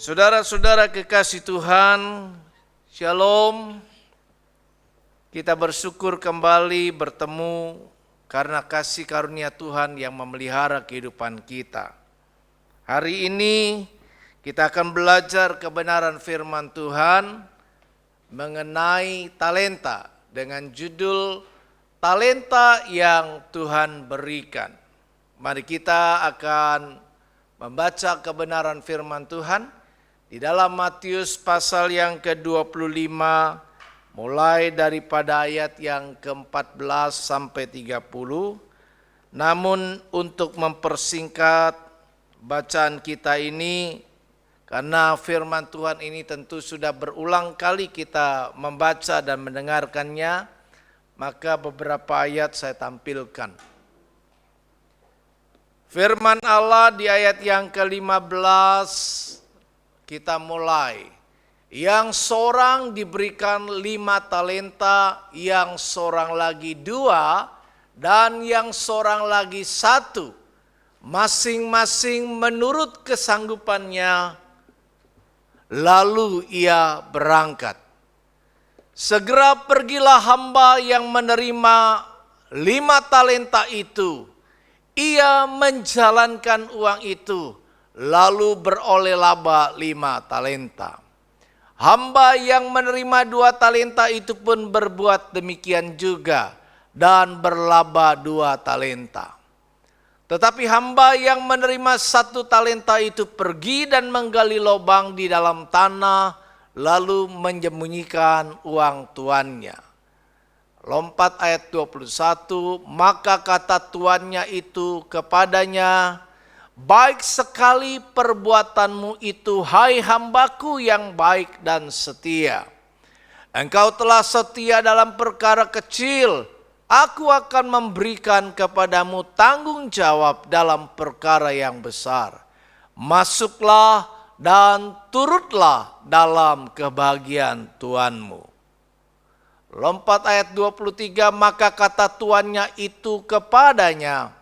Saudara-saudara kekasih Tuhan, Shalom. Kita bersyukur kembali bertemu karena kasih karunia Tuhan yang memelihara kehidupan kita. Hari ini kita akan belajar kebenaran firman Tuhan mengenai talenta dengan judul Talenta yang Tuhan berikan. Mari kita akan membaca kebenaran firman Tuhan di dalam Matius pasal yang ke-25 mulai daripada ayat yang ke-14 sampai 30. Namun untuk mempersingkat bacaan kita ini, karena firman Tuhan ini tentu sudah berulang kali kita membaca dan mendengarkannya, maka beberapa ayat saya tampilkan. Firman Allah di ayat yang ke-15 kita mulai. Yang seorang diberikan 5 talenta, yang seorang lagi 2, dan yang seorang lagi 1. Masing-masing menurut kesanggupannya, lalu ia berangkat. Segera pergilah hamba yang menerima 5 talenta itu. Ia menjalankan uang itu, lalu beroleh laba 5 talenta. Hamba yang menerima 2 talenta itu pun berbuat demikian juga dan berlaba 2 talenta. Tetapi hamba yang menerima 1 talenta itu pergi dan menggali lubang di dalam tanah, lalu menyembunyikan uang tuannya. Lompat ayat 21, maka kata tuannya itu kepadanya, baik sekali perbuatanmu itu, hai hambaku yang baik dan setia. Engkau telah setia dalam perkara kecil, aku akan memberikan kepadamu tanggung jawab dalam perkara yang besar. Masuklah dan turutlah dalam kebahagiaan tuanmu. Lompat ayat 23, maka kata tuannya itu kepadanya,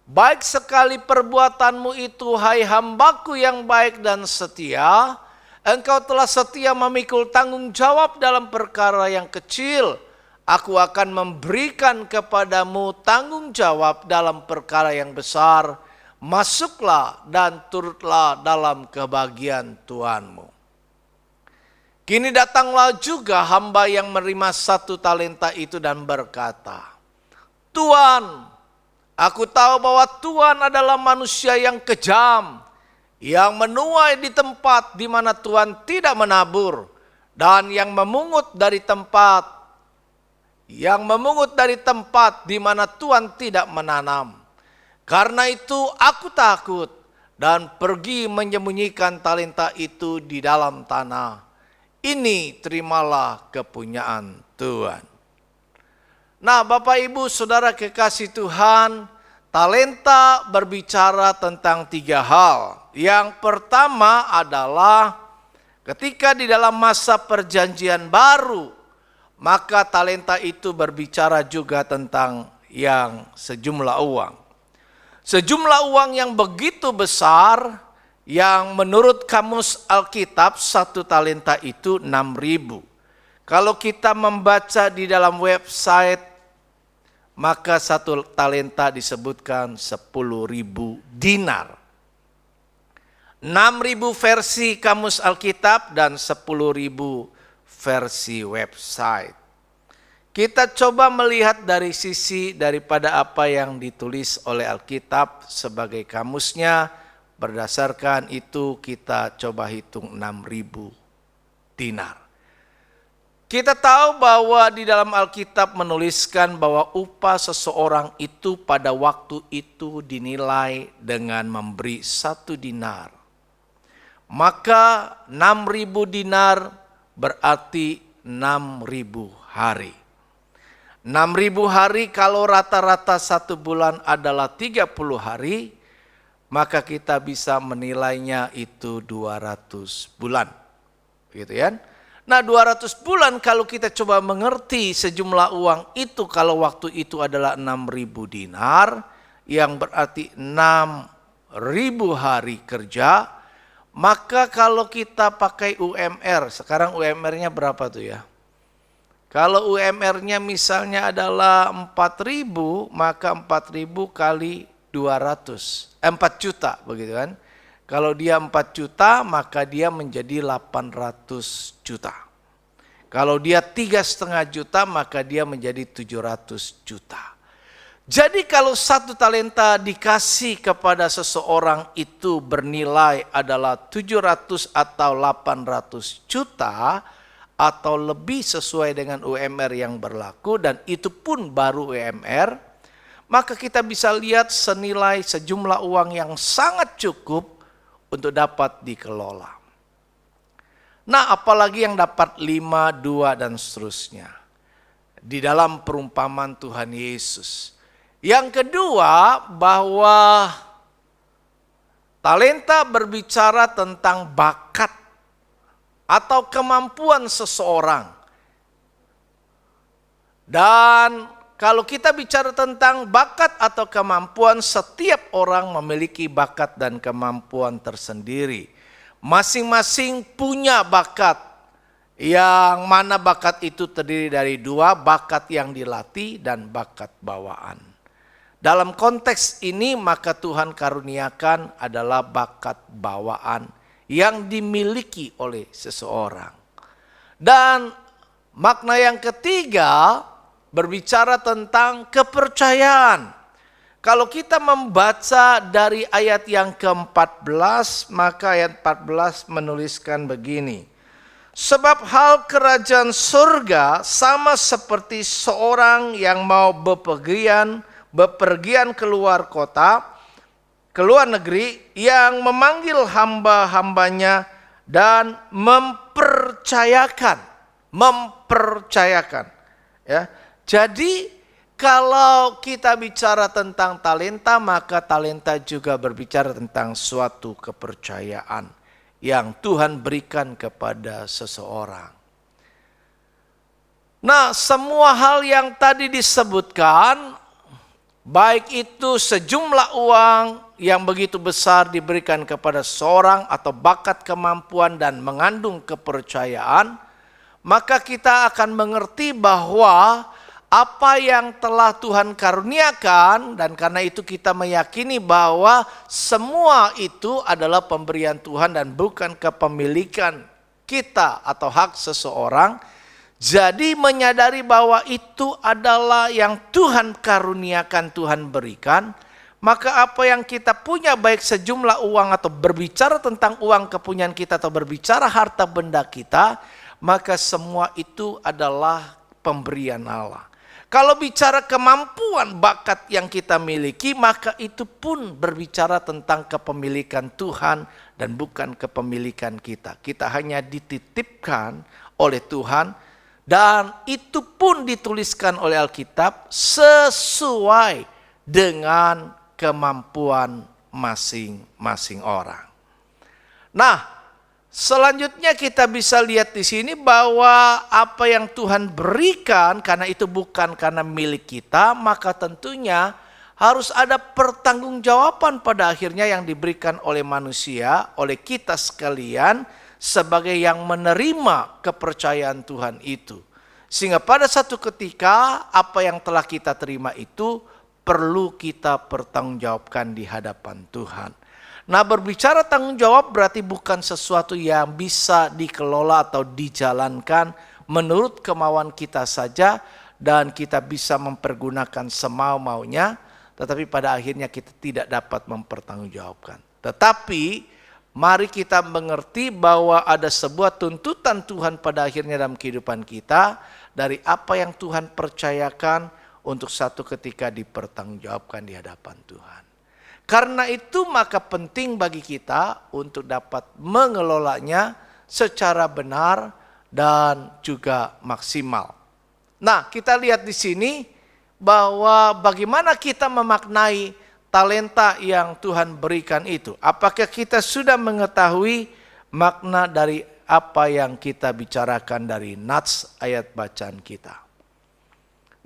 baik sekali perbuatanmu itu, hai hambaku yang baik dan setia. Engkau telah setia memikul tanggung jawab dalam perkara yang kecil. Aku akan memberikan kepadamu tanggung jawab dalam perkara yang besar. Masuklah dan turutlah dalam kebahagiaan Tuanmu. Kini datanglah juga hamba yang menerima 1 talenta itu dan berkata, Tuan, aku tahu bahwa Tuhan adalah manusia yang kejam, yang menuai di tempat di mana Tuhan tidak menabur, dan yang memungut dari tempat di mana Tuhan tidak menanam. Karena itu aku takut dan pergi menyembunyikan talenta itu di dalam tanah. Ini terimalah kepunyaan Tuhan. Nah, Bapak Ibu Saudara kekasih Tuhan, talenta berbicara tentang 3 hal. Yang pertama adalah ketika di dalam masa perjanjian baru, maka talenta itu berbicara juga tentang yang sejumlah uang. Sejumlah uang yang begitu besar, yang menurut kamus Alkitab 1 talenta itu 6.000. Kalau kita membaca di dalam website, maka 1 talenta disebutkan 10.000 dinar. 6.000 versi kamus Alkitab dan 10.000 versi website. Kita coba melihat dari sisi daripada apa yang ditulis oleh Alkitab sebagai kamusnya. Berdasarkan itu kita coba hitung 6.000 dinar. Kita tahu bahwa di dalam Alkitab menuliskan bahwa upah seseorang itu pada waktu itu dinilai dengan memberi 1 dinar. Maka 6.000 dinar berarti 6.000 hari. 6.000 hari kalau rata-rata 1 bulan adalah 30 hari, maka kita bisa menilainya itu 200 bulan. Gitu ya. Nah, 200 bulan kalau kita coba mengerti sejumlah uang itu, kalau waktu itu adalah 6.000 dinar, yang berarti 6.000 hari kerja, Maka kalau kita pakai UMR, sekarang UMR-nya berapa tuh ya? Kalau UMR-nya misalnya adalah 4.000, maka 4.000 kali 200, 4 juta begitu kan. Kalau dia 4 juta, maka dia menjadi 800 juta. Kalau dia 3,5 juta, maka dia menjadi 700 juta. Jadi kalau 1 talenta dikasih kepada seseorang itu bernilai adalah 700 atau 800 juta atau lebih sesuai dengan UMR yang berlaku, dan itu pun baru UMR, maka kita bisa lihat senilai sejumlah uang yang sangat cukup untuk dapat dikelola. Nah, apalagi yang dapat 5, 2 dan seterusnya. Di dalam perumpamaan Tuhan Yesus. Yang kedua, bahwa talenta berbicara tentang bakat atau kemampuan seseorang. Dan kalau kita bicara tentang bakat atau kemampuan, setiap orang memiliki bakat dan kemampuan tersendiri. Masing-masing punya bakat, yang mana bakat itu terdiri dari 2, bakat yang dilatih dan bakat bawaan. Dalam konteks ini maka Tuhan karuniakan adalah bakat bawaan yang dimiliki oleh seseorang. Dan makna yang ketiga berbicara tentang kepercayaan. Kalau kita membaca dari ayat yang ke-14, maka ayat 14 menuliskan begini. Sebab hal kerajaan surga sama seperti seorang yang mau bepergian keluar kota, keluar negeri, yang memanggil hamba-hambanya dan mempercayakan. Ya. Jadi kalau kita bicara tentang talenta, maka talenta juga berbicara tentang suatu kepercayaan yang Tuhan berikan kepada seseorang. Nah, semua hal yang tadi disebutkan, baik itu sejumlah uang yang begitu besar diberikan kepada seorang atau bakat kemampuan dan mengandung kepercayaan, maka kita akan mengerti bahwa apa yang telah Tuhan karuniakan, dan karena itu kita meyakini bahwa semua itu adalah pemberian Tuhan dan bukan kepemilikan kita atau hak seseorang. Jadi menyadari bahwa itu adalah yang Tuhan karuniakan, Tuhan berikan, maka apa yang kita punya baik sejumlah uang atau berbicara tentang uang kepunyaan kita atau berbicara harta benda kita, maka semua itu adalah pemberian Allah. Kalau bicara kemampuan bakat yang kita miliki, maka itu pun berbicara tentang kepemilikan Tuhan dan bukan kepemilikan kita. Kita hanya dititipkan oleh Tuhan. Dan itu pun dituliskan oleh Alkitab sesuai dengan kemampuan masing-masing orang. Nah, selanjutnya kita bisa lihat di sini bahwa apa yang Tuhan berikan, karena itu bukan karena milik kita, maka tentunya harus ada pertanggungjawaban pada akhirnya yang diberikan oleh manusia, oleh kita sekalian, sebagai yang menerima kepercayaan Tuhan itu. Sehingga pada satu ketika apa yang telah kita terima itu perlu kita pertanggungjawabkan di hadapan Tuhan. Nah, berbicara tanggung jawab berarti bukan sesuatu yang bisa dikelola atau dijalankan menurut kemauan kita saja dan kita bisa mempergunakan semau-maunya, tetapi pada akhirnya kita tidak dapat mempertanggungjawabkan. Tetapi mari kita mengerti bahwa ada sebuah tuntutan Tuhan pada akhirnya dalam kehidupan kita dari apa yang Tuhan percayakan untuk satu ketika dipertanggungjawabkan di hadapan Tuhan. Karena itu maka penting bagi kita untuk dapat mengelolanya secara benar dan juga maksimal. Nah, kita lihat di sini bahwa bagaimana kita memaknai talenta yang Tuhan berikan itu. Apakah kita sudah mengetahui makna dari apa yang kita bicarakan dari nats ayat bacaan kita?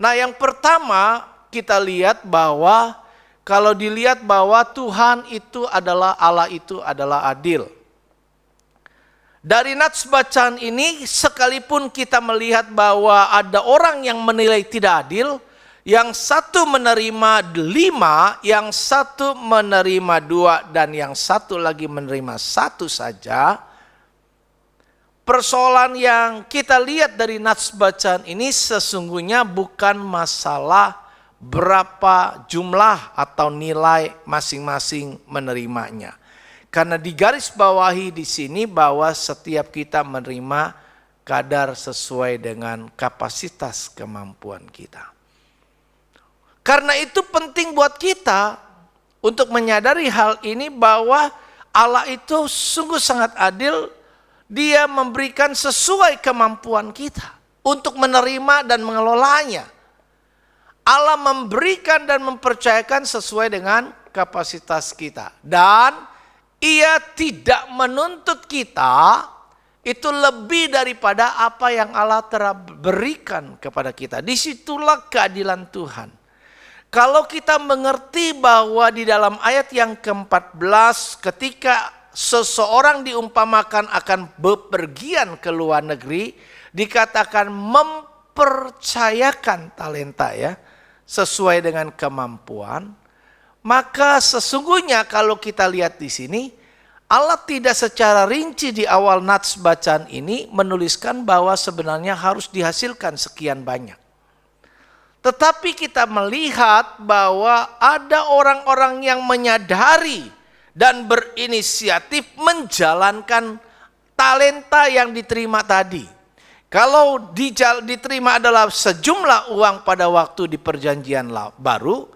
Nah, yang pertama kita lihat bahwa kalau dilihat bahwa Tuhan itu adalah, Allah itu adalah adil. Dari nats bacaan ini sekalipun kita melihat bahwa ada orang yang menilai tidak adil, yang satu menerima 5, yang satu menerima 2, dan yang satu lagi menerima 1 saja. Persoalan yang kita lihat dari nats bacaan ini sesungguhnya bukan masalah berapa jumlah atau nilai masing-masing menerimanya. Karena digaris bawahi di sini bahwa setiap kita menerima kadar sesuai dengan kapasitas kemampuan kita. Karena itu penting buat kita untuk menyadari hal ini bahwa Allah itu sungguh sangat adil. Dia memberikan sesuai kemampuan kita untuk menerima dan mengelolanya. Allah memberikan dan mempercayakan sesuai dengan kapasitas kita. Dan Ia tidak menuntut kita itu lebih daripada apa yang Allah telah berikan kepada kita. Disitulah keadilan Tuhan. Kalau kita mengerti bahwa di dalam ayat yang ke-14 ketika seseorang diumpamakan akan bepergian ke luar negeri, dikatakan mempercayakan talenta ya, sesuai dengan kemampuan. Maka sesungguhnya kalau kita lihat di sini, Allah tidak secara rinci di awal nats bacaan ini menuliskan bahwa sebenarnya harus dihasilkan sekian banyak. Tetapi kita melihat bahwa ada orang-orang yang menyadari dan berinisiatif menjalankan talenta yang diterima tadi. Kalau diterima adalah sejumlah uang pada waktu di perjanjian baru,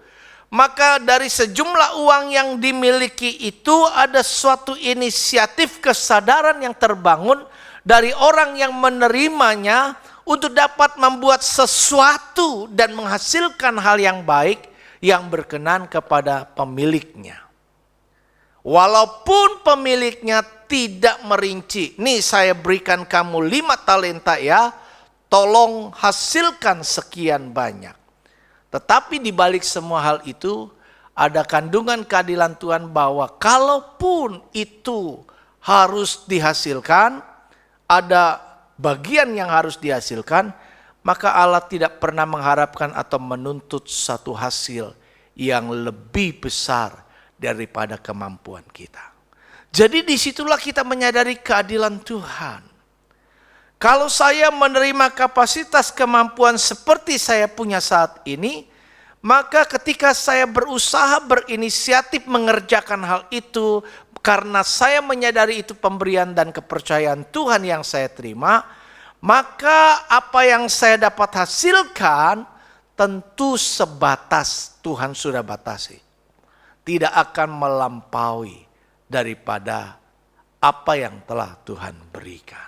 maka dari sejumlah uang yang dimiliki itu ada suatu inisiatif kesadaran yang terbangun dari orang yang menerimanya untuk dapat membuat sesuatu dan menghasilkan hal yang baik yang berkenan kepada pemiliknya. Walaupun pemiliknya tidak merinci, nih saya berikan kamu 5 talenta ya, tolong hasilkan sekian banyak. Tetapi di balik semua hal itu ada kandungan keadilan Tuhan bahwa kalaupun itu harus dihasilkan, ada bagian yang harus dihasilkan, maka Allah tidak pernah mengharapkan atau menuntut satu hasil yang lebih besar daripada kemampuan kita. Jadi disitulah kita menyadari keadilan Tuhan. Kalau saya menerima kapasitas kemampuan seperti saya punya saat ini, maka ketika saya berusaha berinisiatif mengerjakan hal itu, karena saya menyadari itu pemberian dan kepercayaan Tuhan yang saya terima, maka apa yang saya dapat hasilkan tentu sebatas Tuhan sudah batasi. Tidak akan melampaui daripada apa yang telah Tuhan berikan.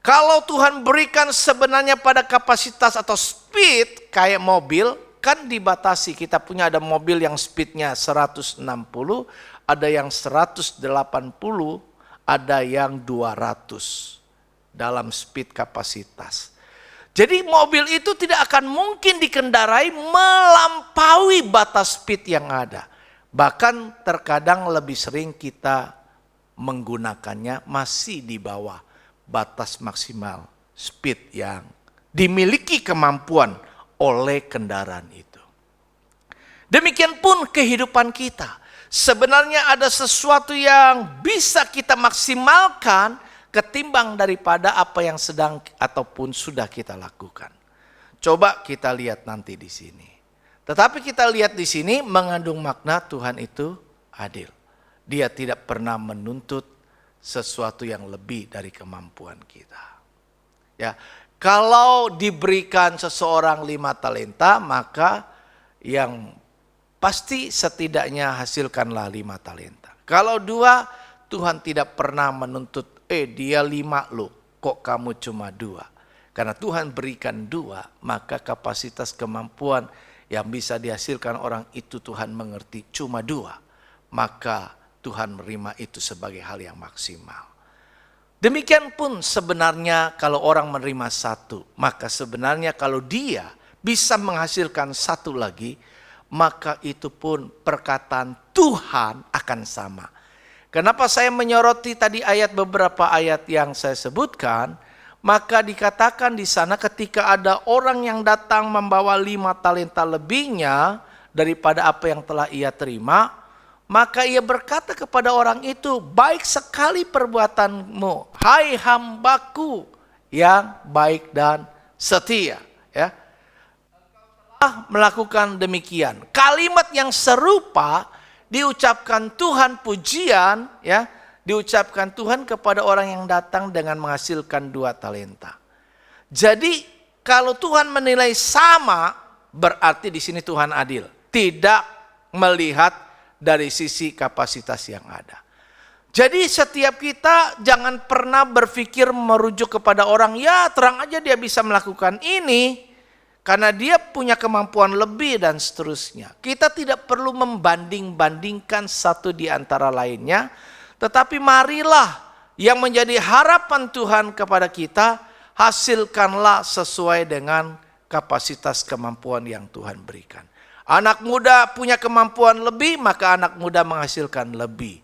Kalau Tuhan berikan sebenarnya pada kapasitas atau speed kayak mobil, kan dibatasi. Kita punya ada mobil yang speednya 160, ada yang 180, ada yang 200 dalam speed kapasitas. Jadi mobil itu tidak akan mungkin dikendarai melampaui batas speed yang ada. Bahkan terkadang lebih sering kita menggunakannya masih di bawah batas maksimal speed yang dimiliki kemampuan oleh kendaraan itu. Demikian pun kehidupan kita. Sebenarnya ada sesuatu yang bisa kita maksimalkan ketimbang daripada apa yang sedang ataupun sudah kita lakukan. Coba kita lihat nanti di sini. Tetapi kita lihat di sini mengandung makna Tuhan itu adil. Dia tidak pernah menuntut sesuatu yang lebih dari kemampuan kita. Ya, kalau diberikan seseorang 5 talenta, maka yang pasti setidaknya hasilkanlah 5 talenta. Kalau 2, Tuhan tidak pernah menuntut, dia 5 loh, kok kamu cuma 2. Karena Tuhan berikan 2, maka kapasitas kemampuan yang bisa dihasilkan orang itu Tuhan mengerti cuma 2. Maka Tuhan menerima itu sebagai hal yang maksimal. Demikian pun sebenarnya kalau orang menerima 1, maka sebenarnya kalau dia bisa menghasilkan 1 lagi, maka itu pun perkataan Tuhan akan sama. Kenapa saya menyoroti tadi beberapa ayat yang saya sebutkan? Maka dikatakan di sana ketika ada orang yang datang membawa 5 talenta lebihnya daripada apa yang telah ia terima, maka ia berkata kepada orang itu, baik sekali perbuatanmu, hai hambaku yang baik dan setia. Ya, melakukan demikian. Kalimat yang serupa diucapkan Tuhan, pujian ya, diucapkan Tuhan kepada orang yang datang dengan menghasilkan 2 talenta. Jadi kalau Tuhan menilai sama, berarti di sini Tuhan adil, tidak melihat dari sisi kapasitas yang ada. Jadi setiap kita jangan pernah berpikir merujuk kepada orang, ya terang aja dia bisa melakukan ini karena dia punya kemampuan lebih dan seterusnya. Kita tidak perlu membanding-bandingkan satu di antara lainnya, tetapi marilah yang menjadi harapan Tuhan kepada kita, hasilkanlah sesuai dengan kapasitas kemampuan yang Tuhan berikan. Anak muda punya kemampuan lebih, maka anak muda menghasilkan lebih.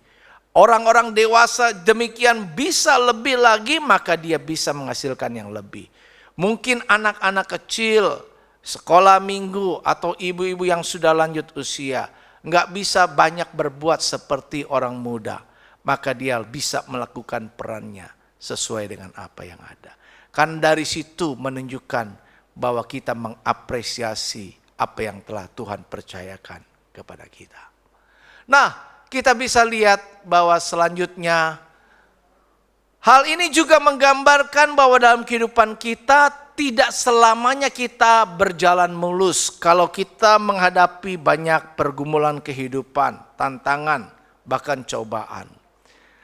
Orang-orang dewasa demikian bisa lebih lagi, maka dia bisa menghasilkan yang lebih. Mungkin anak-anak kecil, sekolah minggu atau ibu-ibu yang sudah lanjut usia nggak bisa banyak berbuat seperti orang muda, maka dia bisa melakukan perannya sesuai dengan apa yang ada. Kan dari situ menunjukkan bahwa kita mengapresiasi apa yang telah Tuhan percayakan kepada kita. Nah, kita bisa lihat bahwa selanjutnya hal ini juga menggambarkan bahwa dalam kehidupan kita tidak selamanya kita berjalan mulus. Kalau kita menghadapi banyak pergumulan kehidupan, tantangan, bahkan cobaan.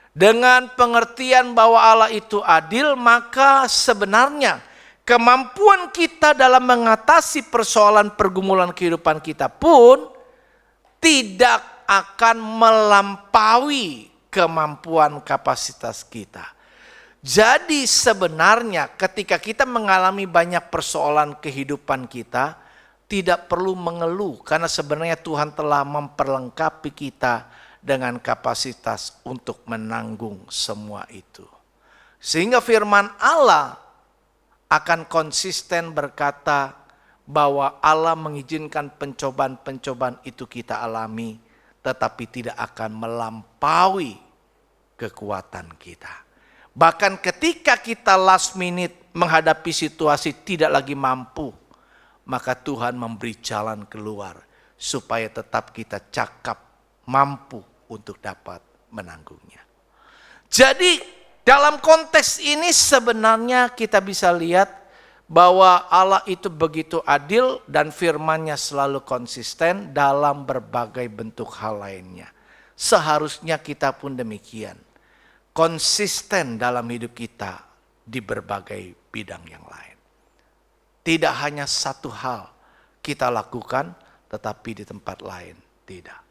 Dengan pengertian bahwa Allah itu adil, maka sebenarnya kemampuan kita dalam mengatasi persoalan pergumulan kehidupan kita pun tidak akan melampaui kemampuan kapasitas kita. Jadi sebenarnya ketika kita mengalami banyak persoalan kehidupan kita, tidak perlu mengeluh karena sebenarnya Tuhan telah memperlengkapi kita dengan kapasitas untuk menanggung semua itu. Sehingga firman Allah akan konsisten berkata bahwa Allah mengizinkan pencobaan-pencobaan itu kita alami, tetapi tidak akan melampaui kekuatan kita. Bahkan ketika kita last minute menghadapi situasi tidak lagi mampu, maka Tuhan memberi jalan keluar supaya tetap kita cakap mampu untuk dapat menanggungnya. Jadi dalam konteks ini sebenarnya kita bisa lihat bahwa Allah itu begitu adil dan firman-Nya selalu konsisten dalam berbagai bentuk hal lainnya. Seharusnya kita pun demikian. Konsisten dalam hidup kita di berbagai bidang yang lain. Tidak hanya satu hal kita lakukan, tetapi di tempat lain tidak.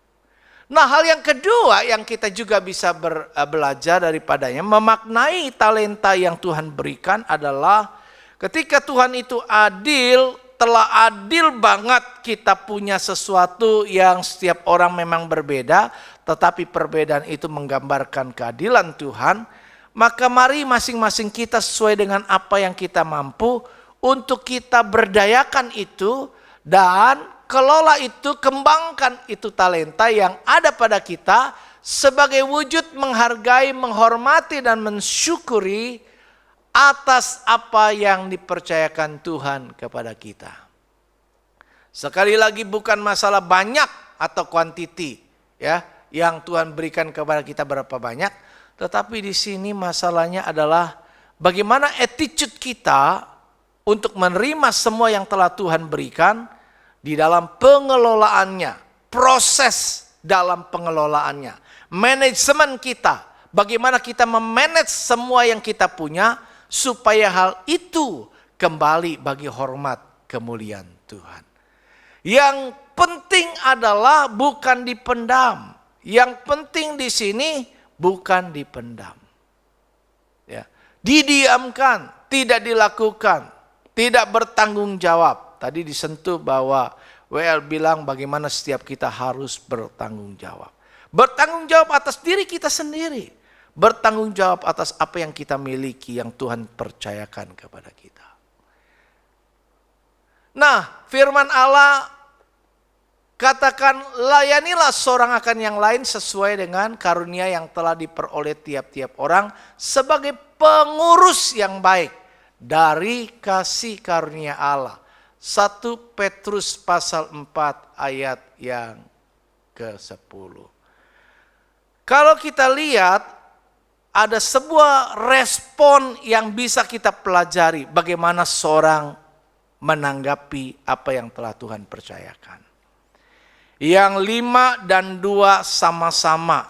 Nah, hal yang kedua yang kita juga bisa belajar daripadanya, memaknai talenta yang Tuhan berikan adalah ketika Tuhan itu adil, telah adil banget kita punya sesuatu yang setiap orang memang berbeda, tetapi perbedaan itu menggambarkan keadilan Tuhan, maka mari masing-masing kita sesuai dengan apa yang kita mampu untuk kita berdayakan itu dan kelola itu, kembangkan itu talenta yang ada pada kita sebagai wujud menghargai, menghormati dan mensyukuri atas apa yang dipercayakan Tuhan kepada kita. Sekali lagi bukan masalah banyak atau kuantiti ya, yang Tuhan berikan kepada kita berapa banyak, tetapi di sini masalahnya adalah bagaimana attitude kita untuk menerima semua yang telah Tuhan berikan di dalam pengelolaannya, proses dalam pengelolaannya, manajemen kita, bagaimana kita memanage semua yang kita punya supaya hal itu kembali bagi hormat kemuliaan Tuhan. Yang penting adalah bukan dipendam. Yang penting di sini bukan dipendam. Ya, didiamkan, tidak dilakukan, tidak bertanggung jawab. Tadi disentuh bahwa WL bilang bagaimana setiap kita harus bertanggung jawab. Bertanggung jawab atas diri kita sendiri. Bertanggung jawab atas apa yang kita miliki, yang Tuhan percayakan kepada kita. Nah, firman Allah katakan, layanilah seorang akan yang lain sesuai dengan karunia yang telah diperoleh tiap-tiap orang sebagai pengurus yang baik dari kasih karunia Allah. 1 Petrus pasal 4 ayat yang ke-10. Kalau kita lihat, ada sebuah respon yang bisa kita pelajari bagaimana seorang menanggapi apa yang telah Tuhan percayakan. Yang 5 dan 2 sama-sama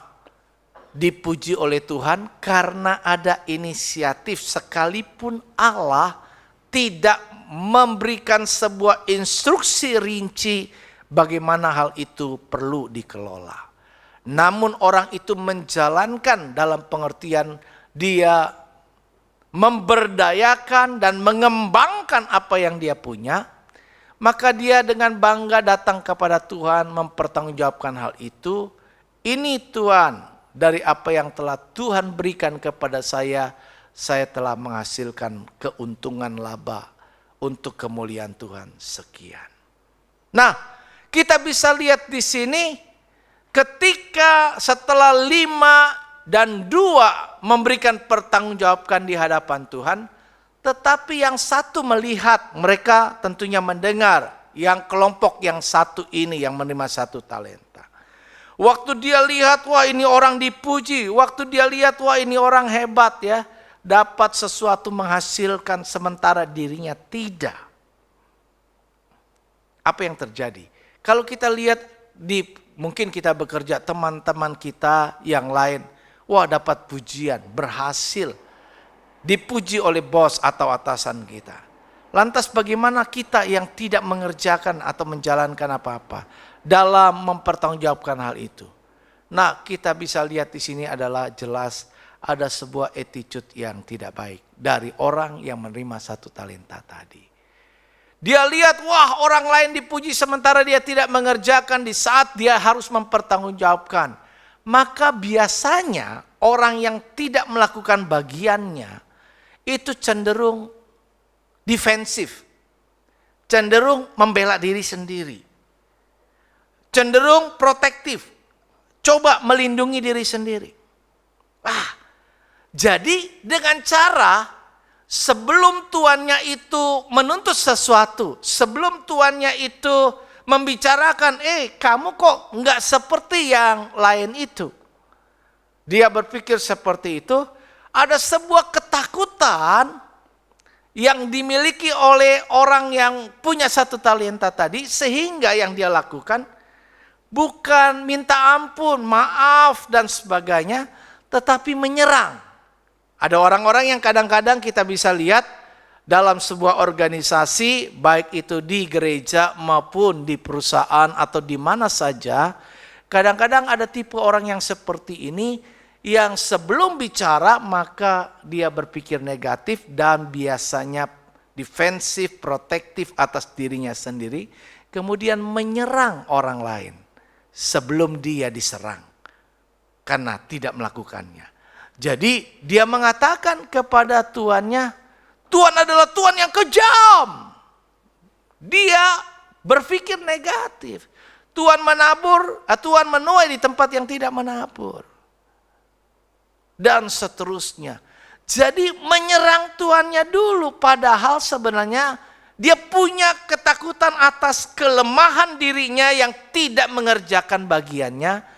dipuji oleh Tuhan karena ada inisiatif, sekalipun Allah tidak memberikan sebuah instruksi rinci bagaimana hal itu perlu dikelola. Namun orang itu menjalankan dalam pengertian dia memberdayakan dan mengembangkan apa yang dia punya, maka dia dengan bangga datang kepada Tuhan mempertanggungjawabkan hal itu. Ini Tuhan, dari apa yang telah Tuhan berikan kepada saya telah menghasilkan keuntungan laba untuk kemuliaan Tuhan sekian. Nah, kita bisa lihat di sini ketika setelah 5 dan 2 memberikan pertanggungjawabkan di hadapan Tuhan, tetapi yang satu melihat, mereka tentunya mendengar, yang kelompok yang satu ini yang menerima 1 talenta. Waktu dia lihat, wah ini orang dipuji, waktu dia lihat, wah ini orang hebat ya, dapat sesuatu menghasilkan sementara dirinya tidak. Apa yang terjadi? Kalau kita lihat mungkin kita bekerja, teman-teman kita yang lain, wah dapat pujian, berhasil, dipuji oleh bos atau atasan kita. Lantas bagaimana kita yang tidak mengerjakan atau menjalankan apa-apa dalam mempertanggungjawabkan hal itu? Nah, kita bisa lihat di sini adalah jelas ada sebuah attitude yang tidak baik dari orang yang menerima 1 talenta tadi. Dia lihat, wah orang lain dipuji sementara dia tidak mengerjakan di saat dia harus mempertanggungjawabkan. Maka biasanya orang yang tidak melakukan bagiannya itu cenderung defensif, cenderung membela diri sendiri, cenderung protektif, coba melindungi diri sendiri. Jadi dengan cara sebelum tuannya itu menuntut sesuatu, sebelum tuannya itu membicarakan, kamu kok nggak seperti yang lain itu. Dia berpikir seperti itu, ada sebuah ketakutan yang dimiliki oleh orang yang punya 1 talenta tadi, sehingga yang dia lakukan bukan minta ampun, maaf dan sebagainya, tetapi menyerang. Ada orang-orang yang kadang-kadang kita bisa lihat dalam sebuah organisasi, baik itu di gereja maupun di perusahaan atau di mana saja, kadang-kadang ada tipe orang yang seperti ini, yang sebelum bicara maka dia berpikir negatif dan biasanya defensif, protektif atas dirinya sendiri, kemudian menyerang orang lain sebelum dia diserang karena tidak melakukannya. Jadi dia mengatakan kepada tuannya, Tuhan adalah Tuhan yang kejam. Dia berpikir negatif. Tuhan menabur, Tuhan menuai di tempat yang tidak menabur. Dan seterusnya. Jadi menyerang tuannya dulu, padahal sebenarnya dia punya ketakutan atas kelemahan dirinya yang tidak mengerjakan bagiannya.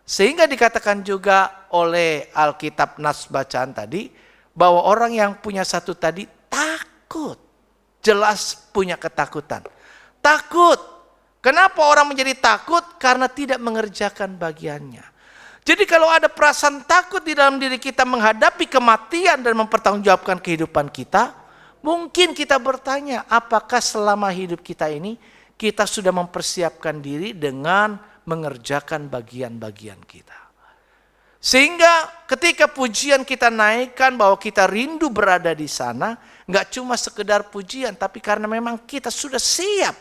Sehingga dikatakan juga oleh Alkitab nas bacaan tadi, bahwa orang yang punya 1 tadi takut. Jelas punya ketakutan. Takut. Kenapa orang menjadi takut? Karena tidak mengerjakan bagiannya. Jadi kalau ada perasaan takut di dalam diri kita menghadapi kematian dan mempertanggungjawabkan kehidupan kita, mungkin kita bertanya, apakah selama hidup kita ini kita sudah mempersiapkan diri dengan mengerjakan bagian-bagian kita. Sehingga ketika pujian kita naikkan bahwa kita rindu berada di sana, nggak cuma sekedar pujian, tapi karena memang kita sudah siap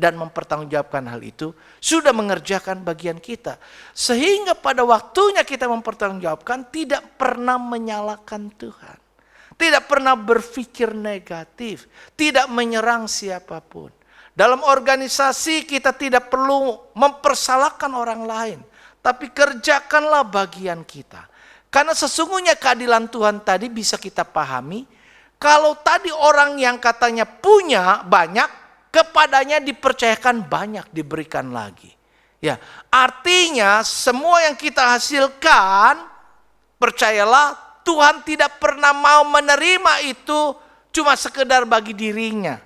dan mempertanggungjawabkan hal itu, sudah mengerjakan bagian kita. Sehingga pada waktunya kita mempertanggungjawabkan, tidak pernah menyalahkan Tuhan. Tidak pernah berpikir negatif, tidak menyerang siapapun. Dalam organisasi kita tidak perlu mempersalahkan orang lain, tapi kerjakanlah bagian kita. Karena sesungguhnya keadilan Tuhan tadi bisa kita pahami, kalau tadi orang yang katanya punya banyak, kepadanya dipercayakan banyak, diberikan lagi. Ya, artinya semua yang kita hasilkan, percayalah Tuhan tidak pernah mau menerima itu cuma sekedar bagi dirinya.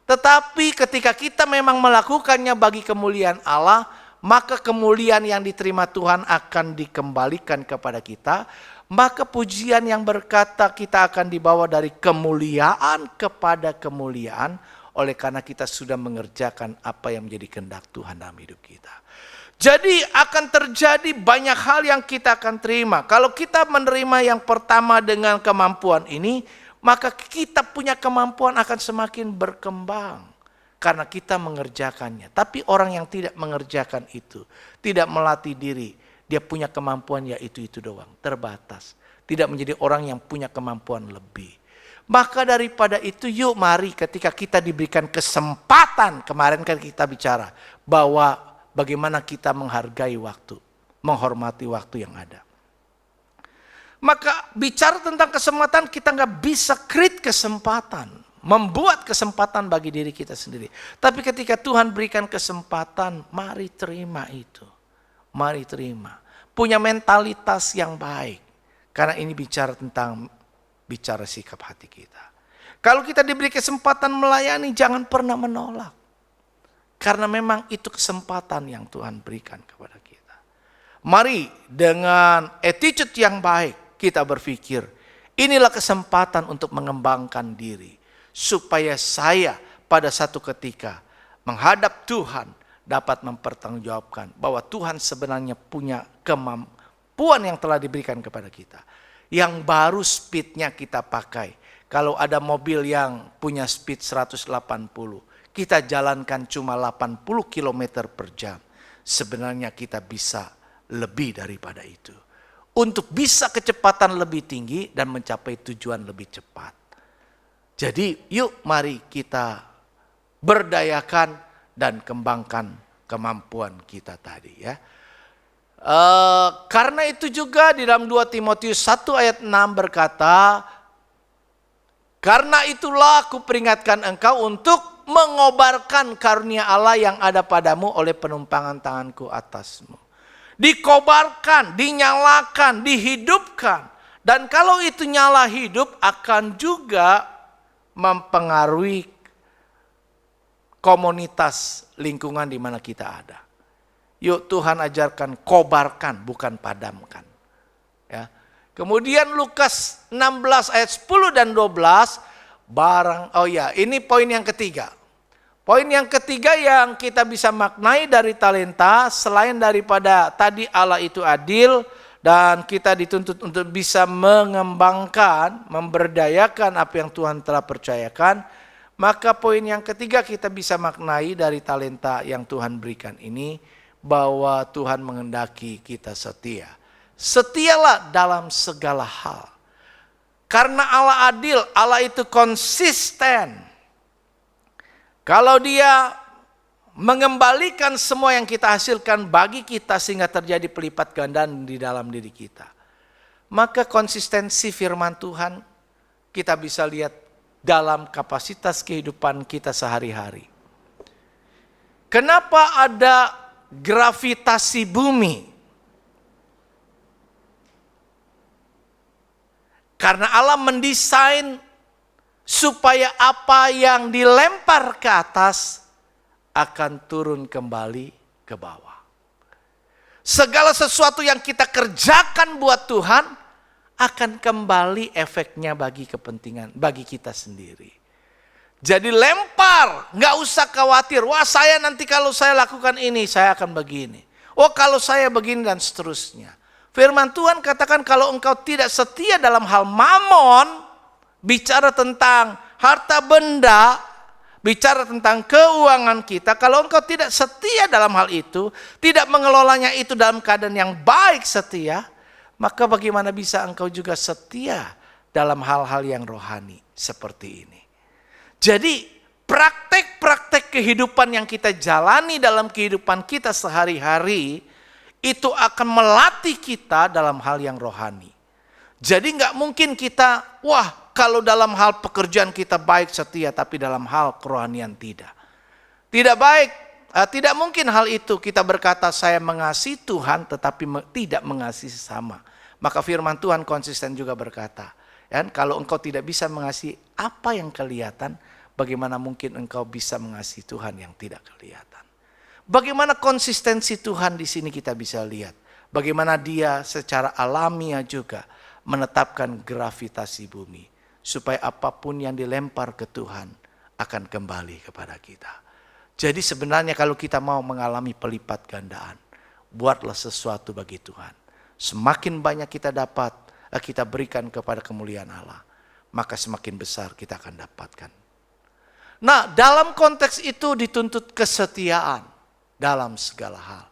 Tetapi ketika kita memang melakukannya bagi kemuliaan Allah, maka kemuliaan yang diterima Tuhan akan dikembalikan kepada kita. Maka pujian yang berkata kita akan dibawa dari kemuliaan kepada kemuliaan, oleh karena kita sudah mengerjakan apa yang menjadi kehendak Tuhan dalam hidup kita. Jadi akan terjadi banyak hal yang kita akan terima. Kalau kita menerima yang pertama dengan kemampuan ini, maka kita punya kemampuan akan semakin berkembang. Karena kita mengerjakannya. Tapi orang yang tidak mengerjakan itu, tidak melatih diri, dia punya kemampuan ya itu doang, terbatas. Tidak menjadi orang yang punya kemampuan lebih. Maka daripada itu yuk mari ketika kita diberikan kesempatan, kemarin kan kita bicara bahwa bagaimana kita menghargai waktu, menghormati waktu yang ada. Maka bicara tentang kesempatan, kita nggak bisa create kesempatan, membuat kesempatan bagi diri kita sendiri. Tapi ketika Tuhan berikan kesempatan, mari terima itu. Mari terima. Punya mentalitas yang baik. Karena ini bicara sikap hati kita. Kalau kita diberi kesempatan melayani, jangan pernah menolak. Karena memang itu kesempatan yang Tuhan berikan kepada kita. Mari dengan attitude yang baik kita berpikir, inilah kesempatan untuk mengembangkan diri. Supaya saya pada satu ketika menghadap Tuhan dapat mempertanggungjawabkan bahwa Tuhan sebenarnya punya kemampuan yang telah diberikan kepada kita. Yang baru speednya kita pakai. Kalau ada mobil yang punya speed 180, kita jalankan cuma 80 km per jam. Sebenarnya kita bisa lebih daripada itu. Untuk bisa kecepatan lebih tinggi dan mencapai tujuan lebih cepat. Jadi yuk mari kita berdayakan dan kembangkan kemampuan kita tadi ya. Karena itu juga di dalam 2 Timotius 1 ayat 6 berkata, karena itulah aku peringatkan engkau untuk mengobarkan karunia Allah yang ada padamu oleh penumpangan tanganku atasmu. Dikobarkan, dinyalakan, dihidupkan. Dan kalau itu nyala hidup akan juga mempengaruhi komunitas lingkungan di mana kita ada. Yuk Tuhan ajarkan kobarkan bukan padamkan. Ya. Kemudian Lukas 16 ayat 10 dan 12 ini poin yang ketiga. Poin yang ketiga yang kita bisa maknai dari talenta selain daripada tadi Allah itu adil dan kita dituntut untuk bisa mengembangkan, memberdayakan apa yang Tuhan telah percayakan, maka poin yang ketiga kita bisa maknai dari talenta yang Tuhan berikan ini bahwa Tuhan menghendaki kita setia. Setialah dalam segala hal. Karena Allah adil, Allah itu konsisten. Kalau Dia mengembalikan semua yang kita hasilkan bagi kita sehingga terjadi pelipat gandaan di dalam diri kita. Maka konsistensi firman Tuhan kita bisa lihat dalam kapasitas kehidupan kita sehari-hari. Kenapa ada gravitasi bumi? Karena Allah mendesain supaya apa yang dilempar ke atas akan turun kembali ke bawah. Segala sesuatu yang kita kerjakan buat Tuhan akan kembali efeknya bagi kepentingan, bagi kita sendiri. Jadi lempar, gak usah khawatir. Wah saya nanti kalau saya lakukan ini, saya akan begini. Oh kalau saya begini dan seterusnya. Firman Tuhan katakan kalau engkau tidak setia dalam hal mamon, bicara tentang harta benda, bicara tentang keuangan kita, kalau engkau tidak setia dalam hal itu, tidak mengelolanya itu dalam keadaan yang baik setia, maka bagaimana bisa engkau juga setia dalam hal-hal yang rohani seperti ini. Jadi praktek-praktek kehidupan yang kita jalani dalam kehidupan kita sehari-hari, itu akan melatih kita dalam hal yang rohani. Jadi nggak mungkin kita, wah kalau dalam hal pekerjaan kita baik setia, tapi dalam hal kerohanian tidak. Tidak baik, tidak mungkin hal itu kita berkata saya mengasihi Tuhan tetapi tidak mengasihi sesama. Maka firman Tuhan konsisten juga berkata, ya, kalau engkau tidak bisa mengasihi apa yang kelihatan, bagaimana mungkin engkau bisa mengasihi Tuhan yang tidak kelihatan. Bagaimana konsistensi Tuhan di sini kita bisa lihat. Bagaimana dia secara alamiah juga menetapkan gravitasi bumi. Supaya apapun yang dilempar ke Tuhan akan kembali kepada kita. Jadi sebenarnya kalau kita mau mengalami pelipat gandaan, buatlah sesuatu bagi Tuhan. Semakin banyak kita dapat, kita berikan kepada kemuliaan Allah, maka semakin besar kita akan dapatkan. Nah, dalam konteks itu dituntut kesetiaan dalam segala hal.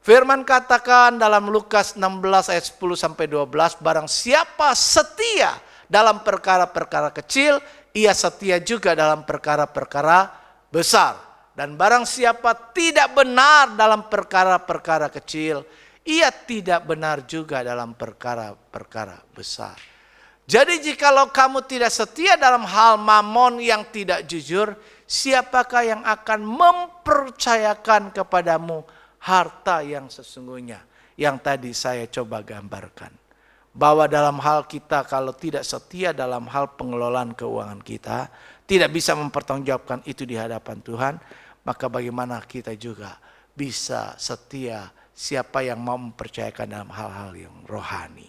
Firman katakan dalam Lukas 16 ayat 10-12, barang siapa setia dalam perkara-perkara kecil, ia setia juga dalam perkara-perkara besar. Dan barang siapa tidak benar dalam perkara-perkara kecil, ia tidak benar juga dalam perkara-perkara besar. Jadi jikalau kamu tidak setia dalam hal mamon yang tidak jujur, siapakah yang akan mempercayakan kepadamu harta yang sesungguhnya? Yang tadi saya coba gambarkan. Bahwa dalam hal kita kalau tidak setia dalam hal pengelolaan keuangan kita, tidak bisa mempertanggungjawabkan itu di hadapan Tuhan, maka bagaimana kita juga bisa setia siapa yang mau mempercayakan dalam hal-hal yang rohani.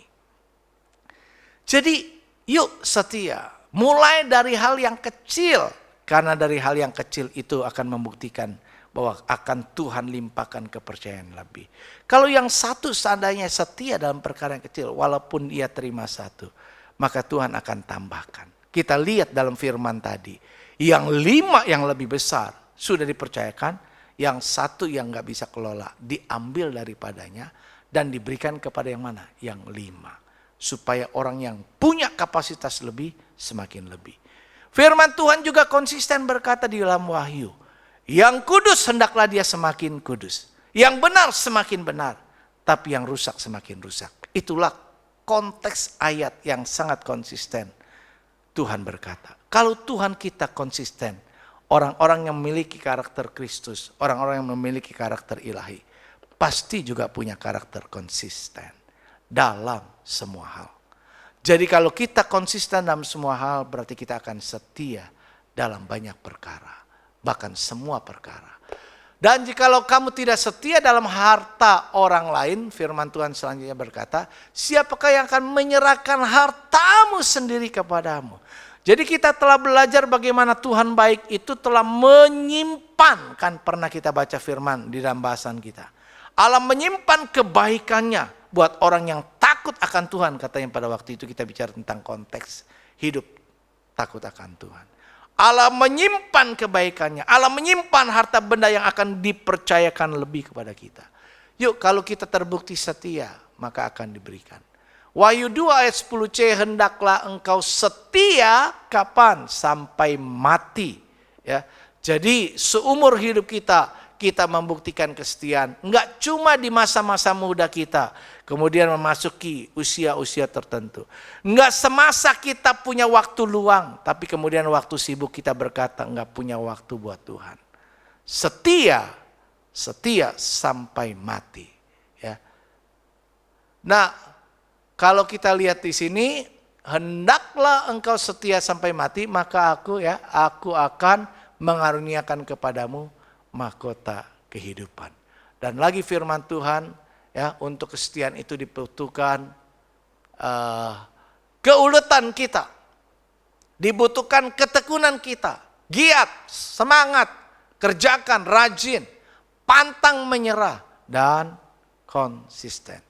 Jadi yuk setia, mulai dari hal yang kecil, karena dari hal yang kecil itu akan membuktikan bahwa akan Tuhan limpahkan kepercayaan lebih. Kalau yang satu seandainya setia dalam perkara yang kecil, walaupun ia terima satu, maka Tuhan akan tambahkan. Kita lihat dalam firman tadi, yang 5 yang lebih besar sudah dipercayakan, yang satu yang gak bisa kelola diambil daripadanya dan diberikan kepada yang mana? Yang 5. Supaya orang yang punya kapasitas lebih, semakin lebih. Firman Tuhan juga konsisten berkata di dalam Wahyu, yang kudus hendaklah dia semakin kudus. Yang benar semakin benar. Tapi yang rusak semakin rusak. Itulah konteks ayat yang sangat konsisten. Tuhan berkata, kalau Tuhan kita konsisten, orang-orang yang memiliki karakter Kristus, orang-orang yang memiliki karakter ilahi, pasti juga punya karakter konsisten dalam semua hal. Jadi kalau kita konsisten dalam semua hal, berarti kita akan setia dalam banyak perkara. Bahkan semua perkara. Dan jikalau kamu tidak setia dalam harta orang lain, firman Tuhan selanjutnya berkata, siapakah yang akan menyerahkan hartamu sendiri kepadamu? Jadi kita telah belajar bagaimana Tuhan baik itu telah menyimpan, kan pernah kita baca firman di dalam bahasan kita. Allah menyimpan kebaikannya buat orang yang takut akan Tuhan, katanya pada waktu itu kita bicara tentang konteks hidup takut akan Tuhan. Allah menyimpan kebaikannya. Allah menyimpan harta benda yang akan dipercayakan lebih kepada kita. Yuk kalau kita terbukti setia, maka akan diberikan. Wahyu 2 ayat 10c, hendaklah engkau setia kapan? Sampai mati. Ya. Jadi seumur hidup kita membuktikan kesetiaan. Enggak cuma di masa-masa muda kita, kemudian memasuki usia-usia tertentu. Enggak semasa kita punya waktu luang, tapi kemudian waktu sibuk kita berkata enggak punya waktu buat Tuhan. Setia sampai mati. Ya. Nah, kalau kita lihat di sini, hendaklah engkau setia sampai mati, maka aku akan mengaruniakan kepadamu mahkota kehidupan. Dan lagi firman Tuhan, ya, untuk kesetiaan itu dibutuhkan keuletan kita, dibutuhkan ketekunan kita, giat, semangat, kerjakan, rajin, pantang menyerah, dan konsisten.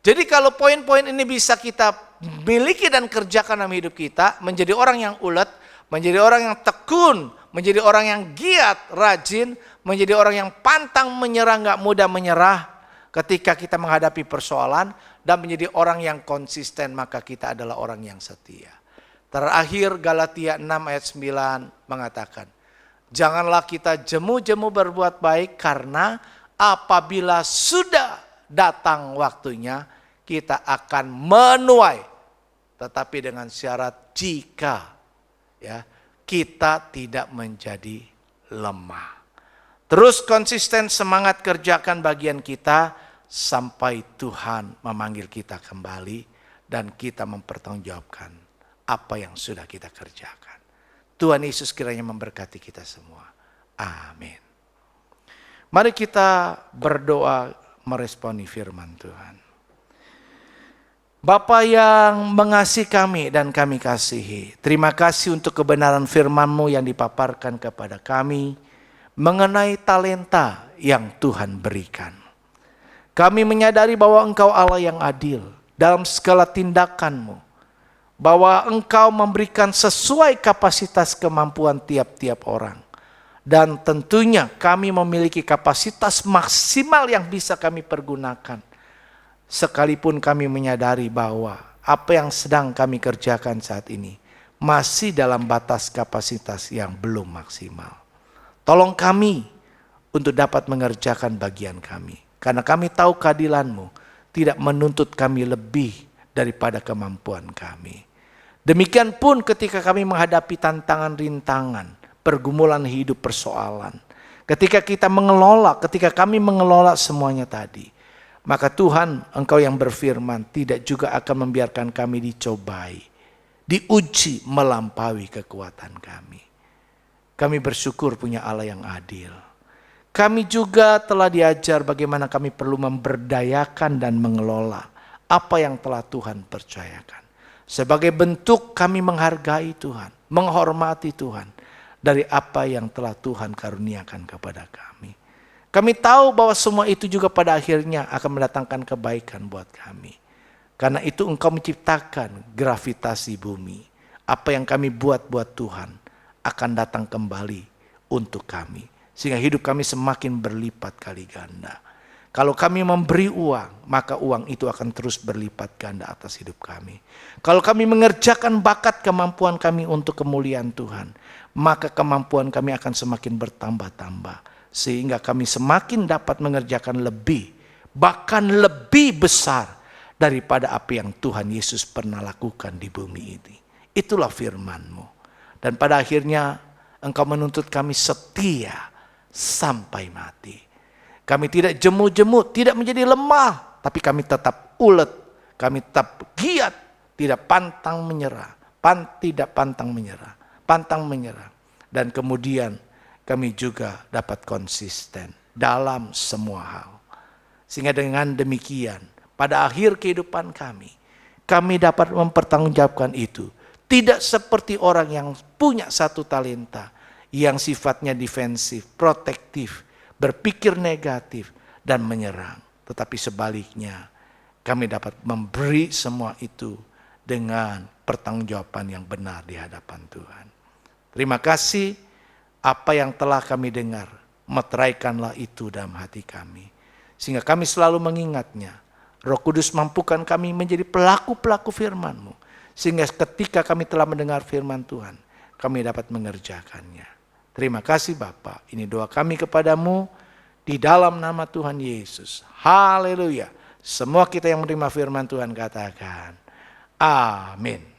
Jadi kalau poin-poin ini bisa kita miliki dan kerjakan dalam hidup kita, menjadi orang yang ulet, menjadi orang yang tekun, menjadi orang yang giat, rajin, menjadi orang yang pantang menyerah, gak mudah menyerah ketika kita menghadapi persoalan, dan menjadi orang yang konsisten, maka kita adalah orang yang setia. Terakhir Galatia 6 ayat 9 mengatakan, janganlah kita jemu-jemu berbuat baik, karena apabila sudah datang waktunya kita akan menuai. Tetapi dengan syarat jika kita tidak menjadi lemah. Terus konsisten semangat kerjakan bagian kita sampai Tuhan memanggil kita kembali dan kita mempertanggungjawabkan apa yang sudah kita kerjakan. Tuhan Yesus kiranya memberkati kita semua. Amin. Mari kita berdoa meresponi firman Tuhan. Bapa yang mengasihi kami dan kami kasihi, terima kasih untuk kebenaran firman-Mu yang dipaparkan kepada kami mengenai talenta yang Tuhan berikan. Kami menyadari bahwa Engkau Allah yang adil dalam segala tindakan-Mu, bahwa Engkau memberikan sesuai kapasitas kemampuan tiap-tiap orang. Dan tentunya kami memiliki kapasitas maksimal yang bisa kami pergunakan. Sekalipun kami menyadari bahwa apa yang sedang kami kerjakan saat ini masih dalam batas kapasitas yang belum maksimal. Tolong kami untuk dapat mengerjakan bagian kami. Karena kami tahu keadilan-Mu tidak menuntut kami lebih daripada kemampuan kami. Demikian pun ketika kami menghadapi tantangan rintangan, pergumulan hidup, persoalan. Ketika kami mengelola semuanya tadi. Maka Tuhan, Engkau yang berfirman tidak juga akan membiarkan kami dicobai, diuji melampaui kekuatan kami. Kami bersyukur punya Allah yang adil. Kami juga telah diajar bagaimana kami perlu memberdayakan dan mengelola apa yang telah Tuhan percayakan. Sebagai bentuk kami menghargai Tuhan, menghormati Tuhan dari apa yang telah Tuhan karuniakan kepada kami. Kami tahu bahwa semua itu juga pada akhirnya akan mendatangkan kebaikan buat kami. Karena itu Engkau menciptakan gravitasi bumi. Apa yang kami buat Tuhan akan datang kembali untuk kami. Sehingga hidup kami semakin berlipat kali ganda. Kalau kami memberi uang, maka uang itu akan terus berlipat ganda atas hidup kami. Kalau kami mengerjakan bakat kemampuan kami untuk kemuliaan Tuhan, maka kemampuan kami akan semakin bertambah-tambah. Sehingga kami semakin dapat mengerjakan lebih, bahkan lebih besar daripada apa yang Tuhan Yesus pernah lakukan di bumi ini. Itulah firman-Mu. Dan pada akhirnya Engkau menuntut kami setia sampai mati. Kami tidak jemu-jemu, tidak menjadi lemah, tapi kami tetap ulet, kami tetap giat, tidak pantang menyerah, pantang menyerah. Dan kemudian kami juga dapat konsisten dalam semua hal. Sehingga dengan demikian, pada akhir kehidupan kami dapat mempertanggungjawabkan itu. Tidak seperti orang yang punya satu talenta, yang sifatnya defensif, protektif, berpikir negatif, dan menyerang. Tetapi sebaliknya, kami dapat memberi semua itu dengan pertanggungjawaban yang benar di hadapan Tuhan. Terima kasih. Apa yang telah kami dengar, meteraikanlah itu dalam hati kami. Sehingga kami selalu mengingatnya. Roh Kudus mampukan kami menjadi pelaku-pelaku firman-Mu. Sehingga ketika kami telah mendengar firman Tuhan, kami dapat mengerjakannya. Terima kasih Bapa. Ini doa kami kepadamu di dalam nama Tuhan Yesus. Haleluya. Semua kita yang menerima firman Tuhan katakan, amin.